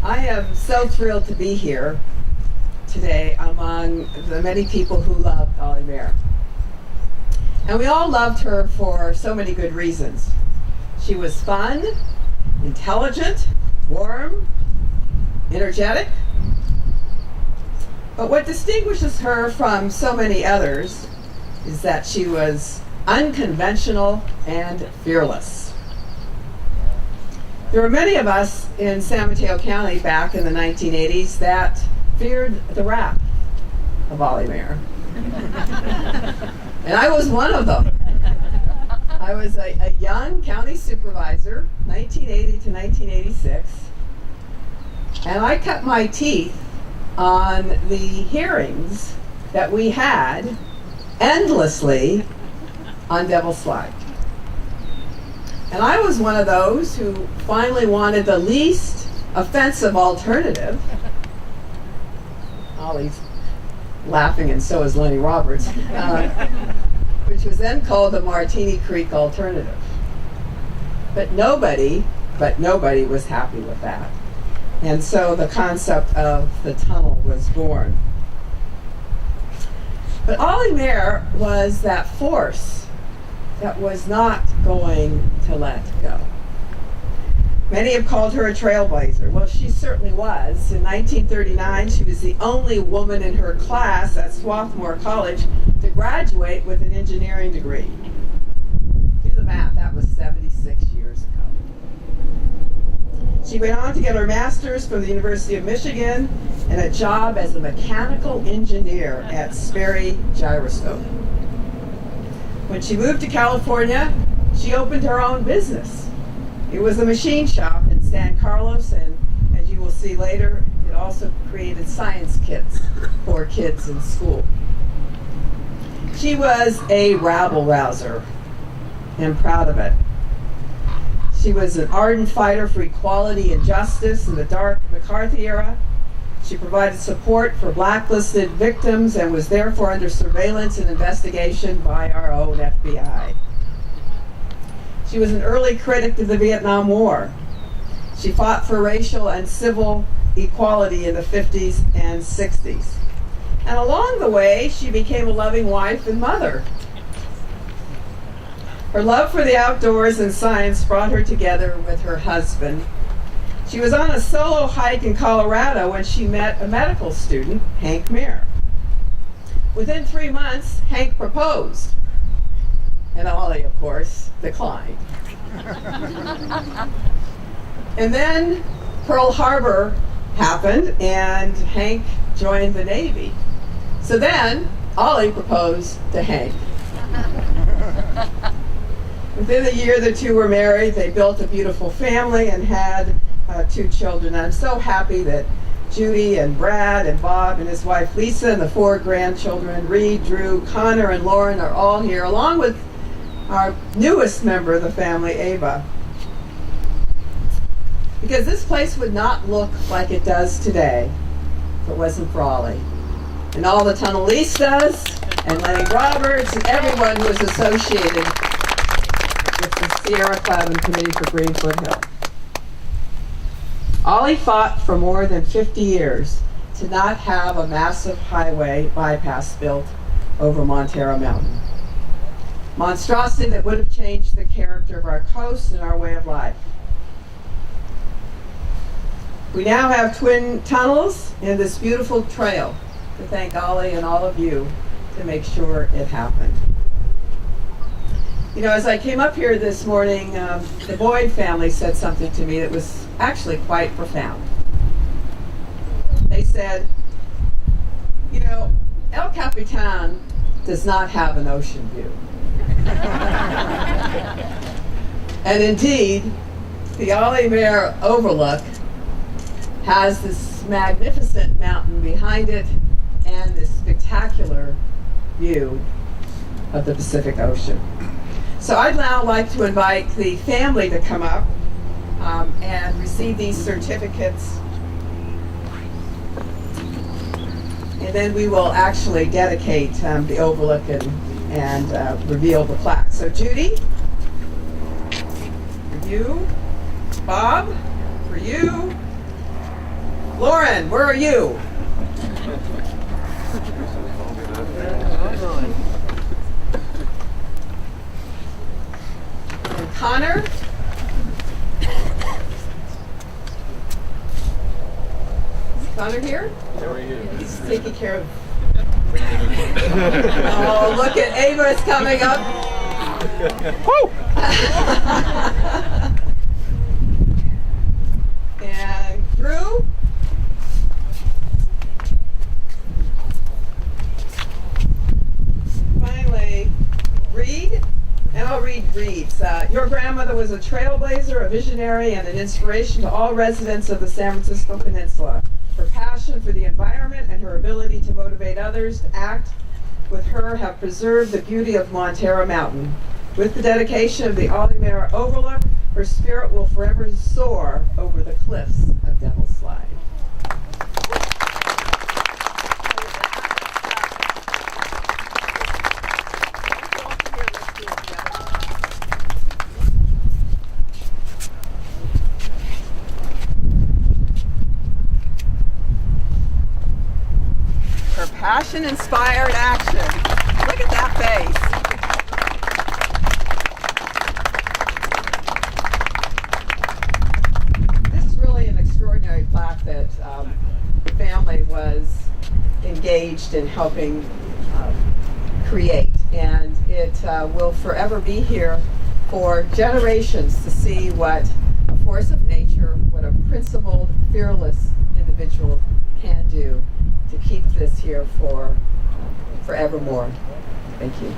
I am so thrilled to be here today among the many people who loved Ollie Mayer. And we all loved her for so many good reasons. She was fun, intelligent, warm, energetic. But what distinguishes her from so many others is that she was unconventional and fearless. There were many of us in San Mateo County back in the 1980s that feared the wrath of Ollie Mayer. And I was one of them. I was a young county supervisor, 1980 to 1986, and I cut my teeth on the hearings that we had endlessly on Devil's Slide. And I was one of those who finally wanted the least offensive alternative. Ollie's laughing, and so is Lenny Roberts, which was then called the Martini Creek alternative. But nobody was happy with that. And so the concept of the tunnel was born. But Ollie Mayer was that force that was not going to let go. Many have called her a trailblazer. Well, she certainly was. In 1939, she was the only woman in her class at Swarthmore College to graduate with an engineering degree. Do the math, that was 76 years ago. She went on to get her master's from the University of Michigan and a job as a mechanical engineer at Sperry Gyroscope. When she moved to California, she opened her own business. It was a machine shop in San Carlos, and as you will see later, it also created science kits for kids in school. She was a rabble-rouser, and proud of it. She was an ardent fighter for equality and justice in the dark McCarthy era. She provided support for blacklisted victims and was therefore under surveillance and investigation by our own FBI. She was an early critic of the Vietnam War. She fought for racial and civil equality in the 50s and 60s. And along the way, she became a loving wife and mother. Her love for the outdoors and science brought her together with her husband. She was on a solo hike in Colorado when she met a medical student, Hank Mayer. Within 3 months, Hank proposed. And Ollie, of course, declined. And then Pearl Harbor happened, and Hank joined the Navy. So then, Ollie proposed to Hank. Within a year, the two were married. They built a beautiful family and had 2 children. I'm so happy that Judy and Brad and Bob and his wife Lisa and the 4 grandchildren, Reed, Drew, Connor, and Lauren, are all here, along with our newest member of the family, Ava. Because this place would not look like it does today if it wasn't for Ollie. And all the tunnelistas and Lenny Roberts and everyone who was associated with the Sierra Club and Committee for Greenfoot Hill. Ollie fought for more than 50 years to not have a massive highway bypass built over Montero Mountain. Monstrosity that would have changed the character of our coast and our way of life. We now have twin tunnels and this beautiful trail to thank Ollie and all of you to make sure it happened. You know, as I came up here this morning, the Boyd family said something to me that was actually quite profound. They said, you know, El Capitan does not have an ocean view. And indeed, the Ollie Mayer Overlook has this magnificent mountain behind it and this spectacular view of the Pacific Ocean. So I'd now like to invite the family to come up and receive these certificates. And then we will actually dedicate the Overlook and reveal the plaque. So Judy, for you, Bob, for you, Lauren, where are you? And Connor? Is Connor here? He's taking care of. Oh, look at Ava's coming up. Woo! And Drew? Finally, Reed. And I'll read Reed's. Your grandmother was a trailblazer, a visionary, and an inspiration to all residents of the San Francisco Peninsula. Her passion for the environment and her ability to motivate others to act with her have preserved the beauty of Montero Mountain. With the dedication of the Ollie Mayer Overlook, her spirit will forever soar over the cliffs of Devil's Slide. Her passion-inspired action. Look at that face. This is really an extraordinary plaque that the family was engaged in helping create, and it will forever be here for generations to see what a force of nature, what a principled, fearless individual can do to keep this here for forevermore. Thank you.